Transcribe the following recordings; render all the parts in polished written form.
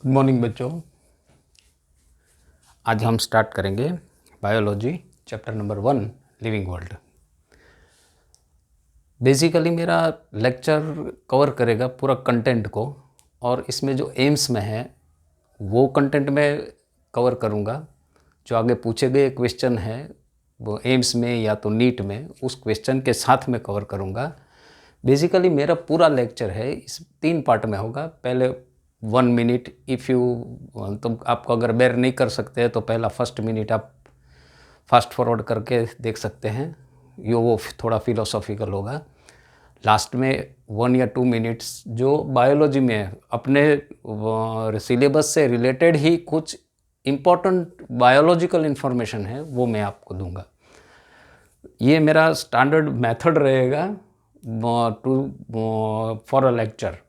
Good morning बच्चों। आज हम स्टार्ट करेंगे biology chapter number 1 living world. Basically मेरा लेक्चर कवर करेगा पूरा कंटेंट को, और इसमें जो एम्स में है वो कंटेंट मैं कवर करूँगा। जो आगे पूछे गए क्वेश्चन है वो एम्स में या तो नीट में, उस क्वेश्चन के साथ में कवर करूँगा। बेसिकली मेरा पूरा लेक्चर है इस 3 पार्ट में होगा। पहले 1 मिनट इफ़ यू, तो आपको अगर बेर नहीं कर सकते हैं तो पहला फर्स्ट मिनट आप फास्ट फॉरवर्ड करके देख सकते हैं, वो थोड़ा फिलोसॉफिकल होगा। लास्ट में 1 या 2 मिनट्स जो बायोलॉजी में अपने सिलेबस से रिलेटेड ही कुछ इम्पोर्टेंट बायोलॉजिकल इन्फॉर्मेशन है वो मैं आपको दूंगा। ये मेरा स्टैंडर्ड मेथड रहेगा फॉर अ लेक्चर।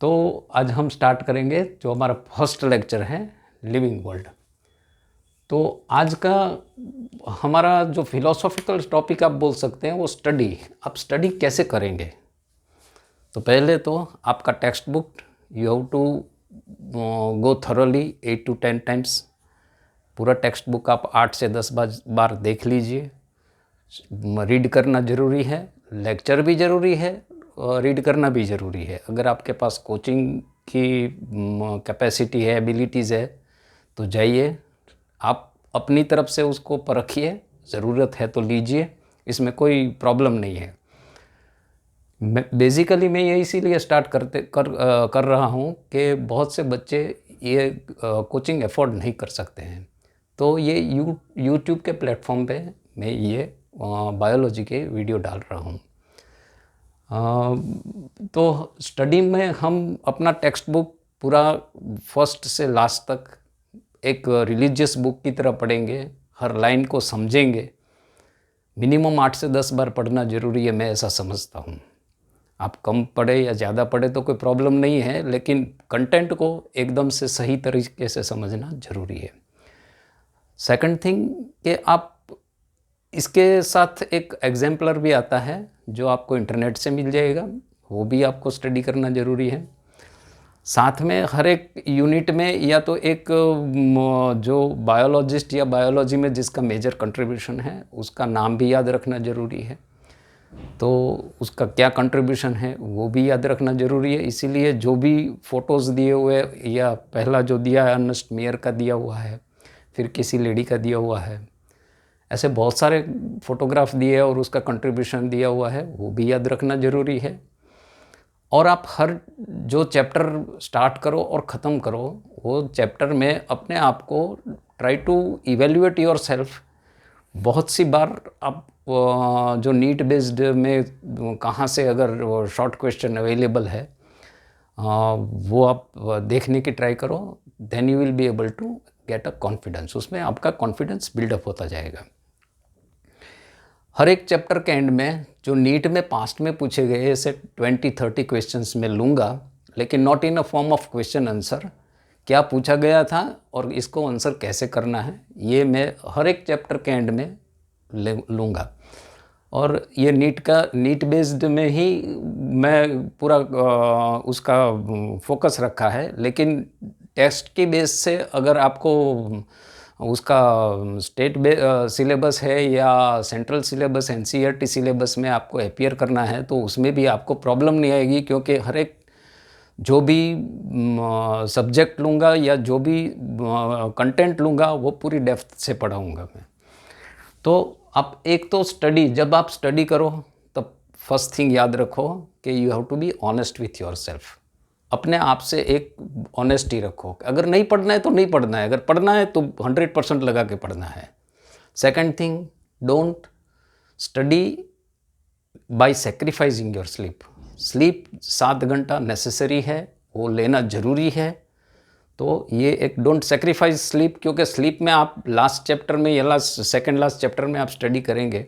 तो आज हम स्टार्ट करेंगे जो हमारा फर्स्ट लेक्चर है लिविंग वर्ल्ड। तो आज का हमारा जो फिलोसॉफिकल टॉपिक आप बोल सकते हैं वो स्टडी। आप स्टडी कैसे करेंगे? तो पहले तो आपका text book you have to go thoroughly 8 to 10 times. पूरा टेक्स्ट बुक आप 8 से 10 बार देख लीजिए। रीड करना ज़रूरी है, लेक्चर भी ज़रूरी है, रीड करना भी ज़रूरी है। अगर आपके पास कोचिंग की कैपेसिटी है, एबिलिटीज़ है तो जाइए, आप अपनी तरफ से उसको परखिए, ज़रूरत है तो लीजिए, इसमें कोई प्रॉब्लम नहीं है। बेसिकली मैं ये इसीलिए स्टार्ट कर रहा हूँ कि बहुत से बच्चे ये कोचिंग अफोर्ड नहीं कर सकते हैं। तो ये यूट्यूब के प्लेटफॉर्म पे मैं ये बायोलॉजी के वीडियो डाल रहा हूँ। तो स्टडी में हम अपना टेक्स्ट बुक पूरा फर्स्ट से लास्ट तक एक रिलीजियस बुक की तरह पढ़ेंगे, हर लाइन को समझेंगे। मिनिमम 8 से 10 बार पढ़ना ज़रूरी है, मैं ऐसा समझता हूँ। आप कम पढ़े या ज़्यादा पढ़े तो कोई प्रॉब्लम नहीं है, लेकिन कंटेंट को एकदम से सही तरीके से समझना ज़रूरी है। सेकंड थिंग कि आप इसके साथ एक एग्जाम्पलर भी आता है जो आपको इंटरनेट से मिल जाएगा, वो भी आपको स्टडी करना ज़रूरी है। साथ में हर एक यूनिट में या तो एक जो बायोलॉजिस्ट या बायोलॉजी में जिसका मेजर कंट्रीब्यूशन है उसका नाम भी याद रखना ज़रूरी है। तो उसका क्या कंट्रीब्यूशन है वो भी याद रखना ज़रूरी है। इसीलिए जो भी फ़ोटोज़ दिए हुए, या पहला जो दिया है अर्नेस्ट मेयर का दिया हुआ है, फिर किसी लेडी का दिया हुआ है, ऐसे बहुत सारे फ़ोटोग्राफ दिए हैं और उसका कंट्रीब्यूशन दिया हुआ है, वो भी याद रखना ज़रूरी है। और आप हर जो चैप्टर स्टार्ट करो और ख़त्म करो, वो चैप्टर में अपने आप को try to evaluate yourself. बहुत सी बार आप जो नीट बेस्ड में कहाँ से अगर शॉर्ट क्वेश्चन अवेलेबल है वो आप देखने की ट्राई करो, then you will be able to get a confidence. उसमें आपका कॉन्फिडेंस बिल्डअप होता जाएगा। हर एक चैप्टर के एंड में जो नीट में पास्ट में पूछे गए ऐसे 20-30 क्वेश्चंस में लूँगा, लेकिन not in a form of question answer. क्या पूछा गया था और इसको आंसर कैसे करना है, ये मैं हर एक चैप्टर के एंड में लूँगा। और ये नीट बेस्ड में ही मैं पूरा उसका फोकस रखा है। लेकिन टेस्ट की बेस से अगर आपको उसका स्टेट सिलेबस है या सेंट्रल सिलेबस एनसीईआरटी सिलेबस में आपको अपीयर करना है तो उसमें भी आपको प्रॉब्लम नहीं आएगी, क्योंकि हर एक जो भी सब्जेक्ट लूँगा या जो भी कंटेंट लूँगा वो पूरी डेप्थ से पढ़ाऊँगा मैं। तो आप एक तो स्टडी, जब आप स्टडी करो तब फर्स्ट थिंग याद रखो कि you have to be honest with yourself. अपने आप से एक ऑनेस्टी रखो। अगर नहीं पढ़ना है तो नहीं पढ़ना है, अगर पढ़ना है तो 100% लगा के पढ़ना है। Second thing, don't study bye sacrificing your sleep. Sleep 7 घंटा नेसेसरी है, वो लेना ज़रूरी है। तो ये एक डोंट सेक्रीफाइस स्लीप, क्योंकि स्लीप में आप लास्ट चैप्टर में या सेकंड लास्ट चैप्टर में आप स्टडी करेंगे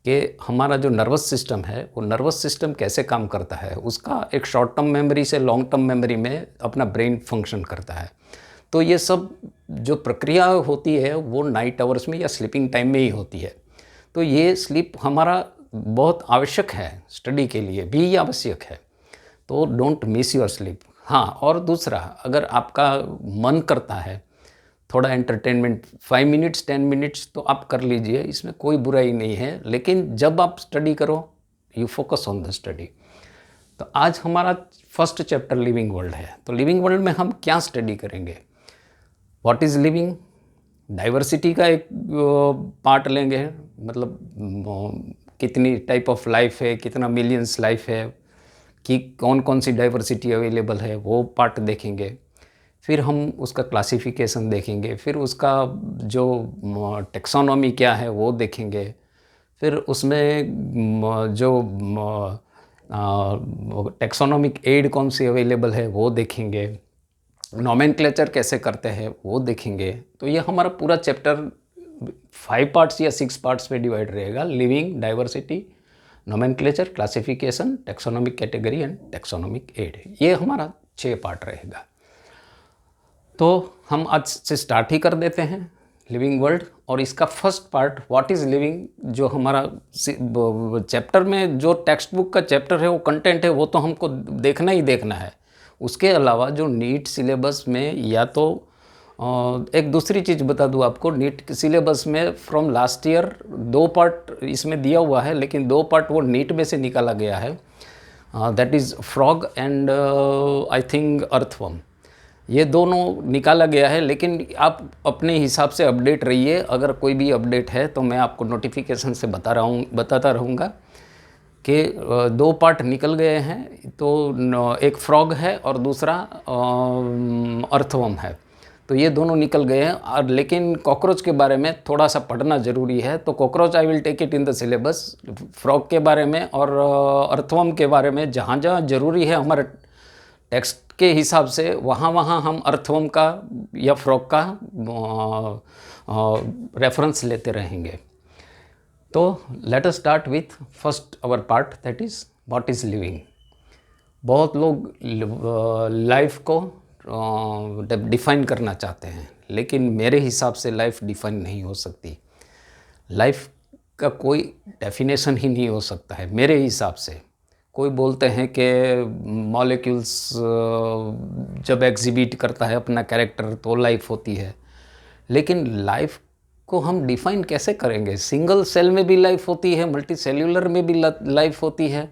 कि हमारा जो नर्वस सिस्टम है वो नर्वस सिस्टम कैसे काम करता है, उसका एक शॉर्ट टर्म मेमोरी से लॉन्ग टर्म मेमोरी में अपना ब्रेन फंक्शन करता है। तो ये सब जो प्रक्रिया होती है वो नाइट आवर्स में या स्लीपिंग टाइम में ही होती है। तो ये स्लीप हमारा बहुत आवश्यक है, स्टडी के लिए भी आवश्यक है। तो डोंट मिस योर स्लीप। हाँ, और दूसरा, अगर आपका मन करता है थोड़ा एंटरटेनमेंट 5 मिनट्स 10 मिनट्स तो आप कर लीजिए, इसमें कोई बुराई नहीं है, लेकिन जब आप स्टडी करो you focus on the study. तो आज हमारा फर्स्ट चैप्टर लिविंग वर्ल्ड है। तो लिविंग वर्ल्ड में हम क्या स्टडी करेंगे? What is living? डाइवर्सिटी का एक पार्ट लेंगे, मतलब कितनी टाइप ऑफ लाइफ है, कितना मिलियंस लाइफ है, कि कौन कौन सी डाइवर्सिटी अवेलेबल है, वो पार्ट देखेंगे। फिर हम उसका क्लासिफिकेशन देखेंगे, फिर उसका जो टेक्सोनॉमी क्या है वो देखेंगे, फिर उसमें जो टेक्सोनॉमिक एड कौन सी अवेलेबल है वो देखेंगे, नोमेनक्लेचर कैसे करते हैं वो देखेंगे। तो ये हमारा पूरा चैप्टर 5 पार्ट्स या 6 पार्ट्स में डिवाइड रहेगा। Living, diversity, nomenclature, classification, taxonomic category and taxonomic aid, ये हमारा 6 पार्ट रहेगा। तो हम आज से स्टार्ट ही कर देते हैं लिविंग वर्ल्ड। और इसका first part what is living, जो हमारा चैप्टर में जो टेक्स्ट बुक का चैप्टर है वो कंटेंट है, वो तो हमको देखना ही देखना है। उसके अलावा जो नीट सिलेबस में, या तो एक दूसरी चीज़ बता दूँ आपको, नीट सिलेबस में फ्रॉम लास्ट ईयर 2 पार्ट इसमें दिया हुआ है, लेकिन 2 पार्ट वो नीट में से निकाला गया है। That is frog and I think earthworm, ये दोनों निकाला गया है। लेकिन आप अपने हिसाब से अपडेट रहिए, अगर कोई भी अपडेट है तो मैं आपको नोटिफिकेशन से बताता रहूँगा कि 2 पार्ट निकल गए हैं। तो एक फ्रॉग है और दूसरा अर्थवर्म है, तो ये दोनों निकल गए हैं। और लेकिन कॉकरोच के बारे में थोड़ा सा पढ़ना ज़रूरी है, तो cockroach I will take it in the syllabus. Frog के बारे में और अर्थवर्म के बारे में जहाँ जहाँ ज़रूरी है हमारे टेक्स्ट के हिसाब से, वहाँ वहाँ हम अर्थवर्म का या फ्रॉग का रेफरेंस लेते रहेंगे। तो let us start with first hour part, that is what is living. बहुत लोग लाइफ को डिफ़ाइन करना चाहते हैं, लेकिन मेरे हिसाब से लाइफ डिफ़ाइन नहीं हो सकती। लाइफ का कोई डेफिनेशन ही नहीं हो सकता है मेरे हिसाब से। कोई बोलते हैं कि मॉलिक्यूल्स जब एग्जिबिट करता है अपना कैरेक्टर तो लाइफ होती है, लेकिन लाइफ को हम डिफ़ाइन कैसे करेंगे? सिंगल सेल में भी लाइफ होती है, मल्टी सेल्यूलर में भी लाइफ होती है।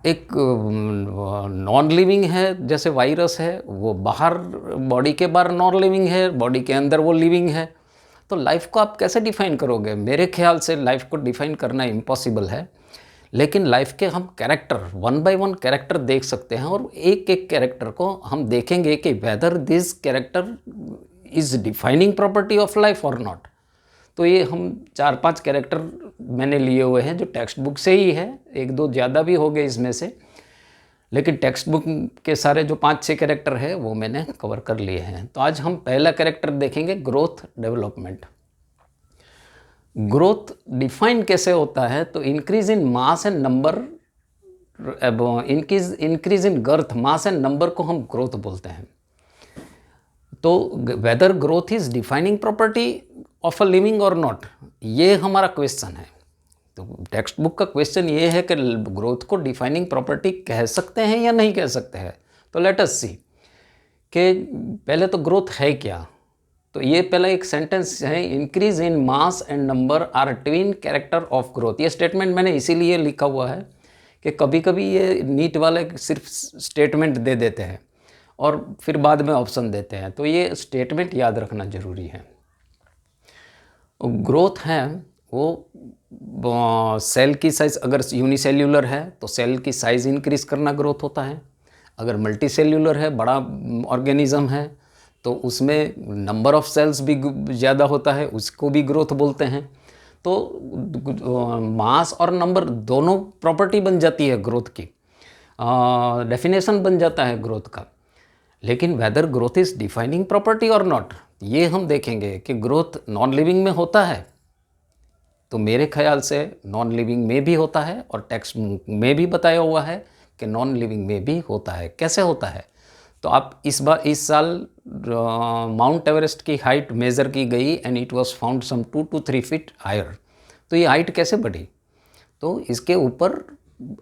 एक नॉन लिविंग है, जैसे वायरस है, वो बाहर बॉडी के बाहर नॉन लिविंग है, बॉडी के अंदर वो लिविंग है। तो लाइफ को आप कैसे डिफ़ाइन करोगे? मेरे ख्याल से लाइफ को डिफ़ाइन करना इम्पॉसिबल है। लेकिन लाइफ के हम कैरेक्टर 1 बाय 1 कैरेक्टर देख सकते हैं, और एक एक कैरेक्टर को हम देखेंगे कि whether this character is defining property of life और नॉट। तो ये हम 4-5 कैरेक्टर मैंने लिए हुए हैं जो टेक्स्ट बुक से ही है, 1-2 ज़्यादा भी हो गए इसमें से, लेकिन टेक्स्ट बुक के सारे जो 5-6 कैरेक्टर है वो मैंने कवर कर लिए हैं। तो आज हम पहला कैरेक्टर देखेंगे, ग्रोथ डेवलपमेंट। ग्रोथ डिफाइन कैसे होता है? तो increase in mass and number, increase in girth, mass and number को हम ग्रोथ बोलते हैं। तो whether growth is defining property of a living और नॉट, ये हमारा क्वेश्चन है। तो टेक्स्ट बुक का क्वेश्चन ये है कि ग्रोथ को डिफाइनिंग प्रॉपर्टी कह सकते हैं या नहीं कह सकते हैं। तो लेट अस सी कि पहले तो ग्रोथ है क्या। तो ये पहला एक सेंटेंस है, increase in mass and number are twin character of growth. ये स्टेटमेंट मैंने इसीलिए लिखा हुआ है कि कभी कभी ये नीट वाले सिर्फ स्टेटमेंट दे देते हैं और फिर बाद में ऑप्शन देते हैं, तो ये स्टेटमेंट याद रखना ज़रूरी है। ग्रोथ है वो सेल की साइज़, अगर यूनिसेल्यूलर है तो सेल की साइज़ इंक्रीज़ करना ग्रोथ होता है। अगर मल्टी सेल्यूलर है, बड़ा ऑर्गेनिज्म है, तो उसमें नंबर ऑफ सेल्स भी ज़्यादा होता है, उसको भी ग्रोथ बोलते हैं। तो मास और नंबर दोनों प्रॉपर्टी बन जाती है ग्रोथ की, डेफिनेशन बन जाता है ग्रोथ का। लेकिन whether growth is defining property और नॉट, ये हम देखेंगे कि ग्रोथ नॉन लिविंग में होता है। तो मेरे ख्याल से नॉन लिविंग में भी होता है, और टेक्स्ट में भी बताया हुआ है कि नॉन लिविंग में भी होता है। कैसे होता है? तो आप इस साल माउंट एवरेस्ट की हाइट मेज़र की गई and it was found some 2 to 3 feet higher. तो ये हाइट कैसे बढ़ी? तो इसके ऊपर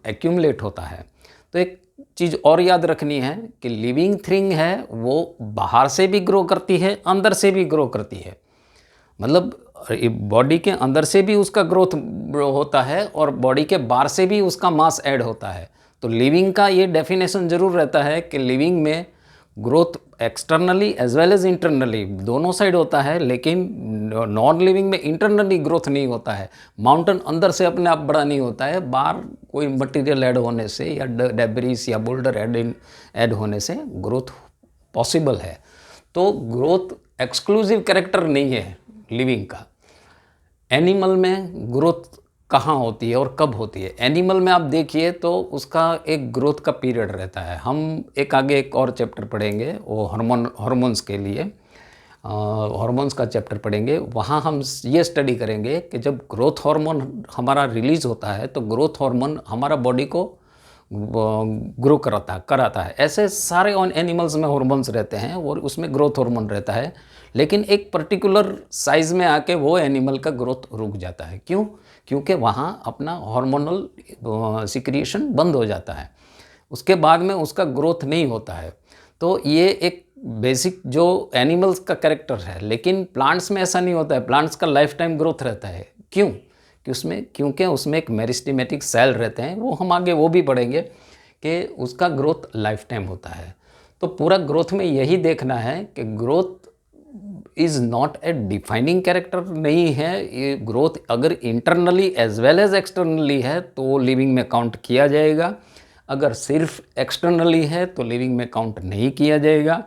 एक्यूमुलेट होता है। तो एक चीज़ और याद रखनी है कि लिविंग थिंग है वो बाहर से भी ग्रो करती है, अंदर से भी ग्रो करती है। मतलब बॉडी के अंदर से भी उसका ग्रोथ होता है और बॉडी के बाहर से भी उसका मास ऐड होता है। तो लिविंग का ये डेफिनेशन ज़रूर रहता है कि लिविंग में growth externally as well as internally दोनों साइड होता है, लेकिन नॉन लिविंग में इंटरनली ग्रोथ नहीं होता है। माउंटेन अंदर से अपने आप बड़ा नहीं होता है, बाहर कोई मटेरियल ऐड होने से या डेब्रिस या बोल्डर ऐड होने से ग्रोथ पॉसिबल है। तो ग्रोथ एक्सक्लूसिव कैरेक्टर नहीं है लिविंग का। एनिमल में ग्रोथ कहाँ होती है और कब होती है? एनिमल में आप देखिए तो उसका एक ग्रोथ का पीरियड रहता है। हम आगे एक और चैप्टर पढ़ेंगे वो हार्मोन्स के लिए, हार्मोन्स का चैप्टर पढ़ेंगे। वहाँ हम ये स्टडी करेंगे कि जब ग्रोथ हार्मोन हमारा रिलीज़ होता है तो ग्रोथ हार्मोन हमारा बॉडी को ग्रो कराता है। ऐसे सारे एनिमल्स में हार्मोन्स रहते हैं और उसमें ग्रोथ हार्मोन रहता है, लेकिन एक पर्टिकुलर साइज़ में आके वो एनिमल का ग्रोथ रुक जाता है। क्यों? क्योंकि वहाँ अपना हार्मोनल सिक्रिएशन बंद हो जाता है, उसके बाद में उसका ग्रोथ नहीं होता है। तो ये एक बेसिक जो एनिमल्स का कैरेक्टर है, लेकिन प्लांट्स में ऐसा नहीं होता है। प्लांट्स का लाइफ टाइम ग्रोथ रहता है। क्यों? क्योंकि उसमें एक मेरिस्टेमेटिक सेल रहते हैं, वो हम आगे वो भी पढ़ेंगे कि उसका ग्रोथ लाइफ टाइम होता है। तो पूरा ग्रोथ में यही देखना है कि growth is not a defining character नहीं है। ये ग्रोथ अगर internally as well as externally है तो लिविंग में काउंट किया जाएगा, अगर सिर्फ एक्सटर्नली है तो लिविंग में काउंट नहीं किया जाएगा।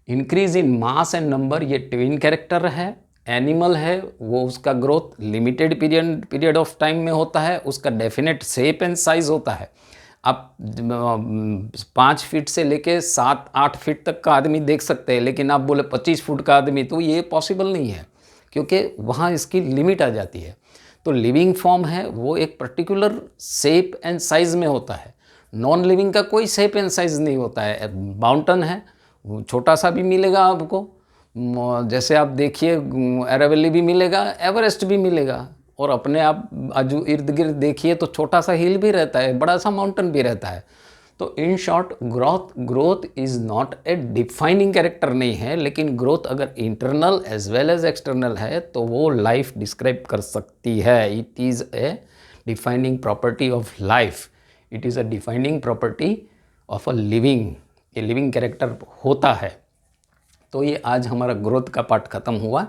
Increase in mass and number ये ट्विन कैरेक्टर है। एनिमल है वो उसका growth limited period of time में होता है, उसका डेफिनेट शेप एंड साइज होता है। आप 5 फीट से लेके 7-8 फीट तक का आदमी देख सकते हैं, लेकिन आप बोले 25 फुट का आदमी, तो ये पॉसिबल नहीं है, क्योंकि वहाँ इसकी लिमिट आ जाती है। तो लिविंग फॉर्म है वो एक पर्टिकुलर शेप एंड साइज़ में होता है। नॉन लिविंग का कोई शेप एंड साइज़ नहीं होता है। माउंटेन है वो छोटा सा भी मिलेगा आपको, जैसे आप देखिए एरावली भी मिलेगा, एवरेस्ट भी मिलेगा, और अपने आप आजू इर्द गिर्द देखिए तो छोटा सा हिल भी रहता है, बड़ा सा माउंटेन भी रहता है। तो in short growth is not a defining character नहीं है, लेकिन ग्रोथ अगर internal as well as external है तो वो लाइफ डिस्क्राइब कर सकती है। It is a defining property of life, it is a defining property of a living, ये लिविंग कैरेक्टर होता है। तो ये आज हमारा ग्रोथ का पार्ट ख़त्म हुआ।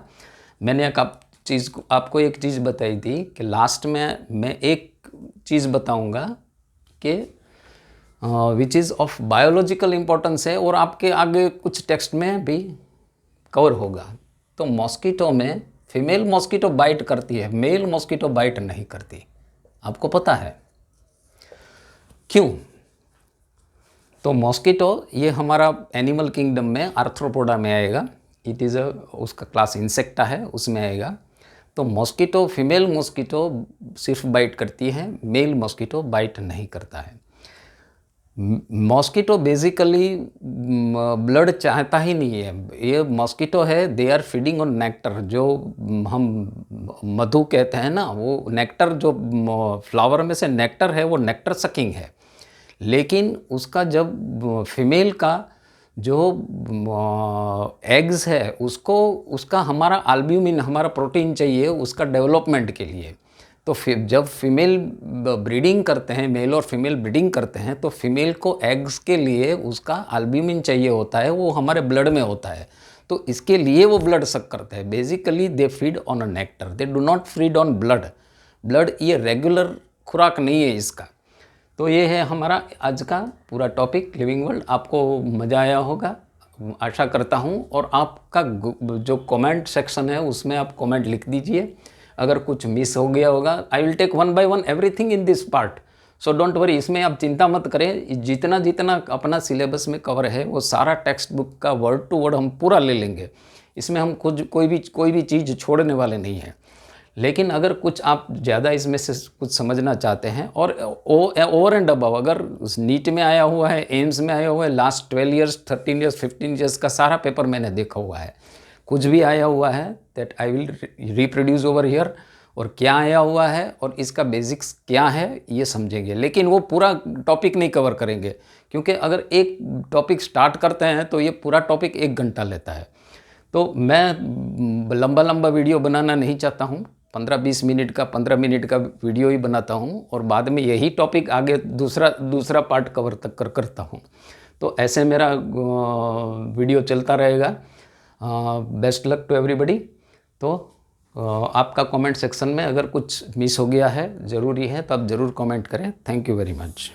मैंने आपको एक चीज़ बताई थी कि लास्ट में मैं एक चीज़ बताऊंगा कि which is of biological importance है, और आपके आगे कुछ टेक्स्ट में भी कवर होगा। तो मॉस्किटो में फीमेल मॉस्किटो बाइट करती है, मेल मॉस्किटो बाइट नहीं करती। आपको पता है क्यों? तो मॉस्किटो ये हमारा एनिमल किंगडम में आर्थ्रोपोडा में आएगा। इट इज़ उसका क्लास इंसेक्टा है, उसमें आएगा। तो मॉस्किटो फीमेल मॉस्किटो सिर्फ बाइट करती है, मेल मॉस्किटो बाइट नहीं करता है। मॉस्किटो बेसिकली ब्लड चाहता ही नहीं है। ये मॉस्किटो है, they are feeding on nectar, जो हम मधु कहते हैं ना, वो नेक्टर जो फ्लावर में से नेक्टर है वो नेक्टर सकिंग है। लेकिन उसका जब फीमेल का जो एग्स है उसको उसका हमारा एल्ब्यूमिन, हमारा प्रोटीन चाहिए उसका डेवलपमेंट के लिए। तो फिर जब फीमेल ब्रीडिंग करते हैं, मेल और फीमेल ब्रीडिंग करते हैं, तो फीमेल को एग्स के लिए उसका एल्ब्यूमिन चाहिए होता है, वो हमारे ब्लड में होता है। तो इसके लिए वो ब्लड सक करते हैं। Basically they feed on a nectar, they do not feed on blood ये रेगुलर खुराक नहीं है इसका। तो ये है हमारा आज का पूरा टॉपिक लिविंग वर्ल्ड। आपको मज़ा आया होगा आशा करता हूँ, और आपका जो कमेंट सेक्शन है उसमें आप कमेंट लिख दीजिए। अगर कुछ मिस हो गया होगा, I will take 1 by 1 everything in this part, so don't worry. इसमें आप चिंता मत करें, जितना अपना सिलेबस में कवर है वो सारा टेक्स्ट बुक का वर्ड टू वर्ड हम पूरा ले लेंगे। इसमें हम कोई भी चीज़ छोड़ने वाले नहीं हैं। लेकिन अगर कुछ आप ज़्यादा इसमें से कुछ समझना चाहते हैं, और ओवर एंड अबव अगर नीट में आया हुआ है, एम्स में आया हुआ है, लास्ट 12 ईयर्स 13 ईयर्स 15 ईयर्स का सारा पेपर मैंने देखा हुआ है, कुछ भी आया हुआ है that I will reproduce over here. और क्या आया हुआ है और इसका बेसिक्स क्या है ये समझेंगे, लेकिन वो पूरा टॉपिक नहीं कवर करेंगे, क्योंकि अगर एक टॉपिक स्टार्ट करते हैं तो ये पूरा टॉपिक 1 घंटा लेता है। तो मैं लंबा लंबा वीडियो बनाना नहीं चाहता हूँ, 15-20 मिनट का 15 मिनट का वीडियो ही बनाता हूँ और बाद में यही टॉपिक आगे दूसरा पार्ट कवर तक करता हूँ। तो ऐसे मेरा वीडियो चलता रहेगा। Best luck to everybody. तो आपका कमेंट सेक्शन में अगर कुछ मिस हो गया है, ज़रूरी है, तो आप ज़रूर कमेंट करें। Thank you very much.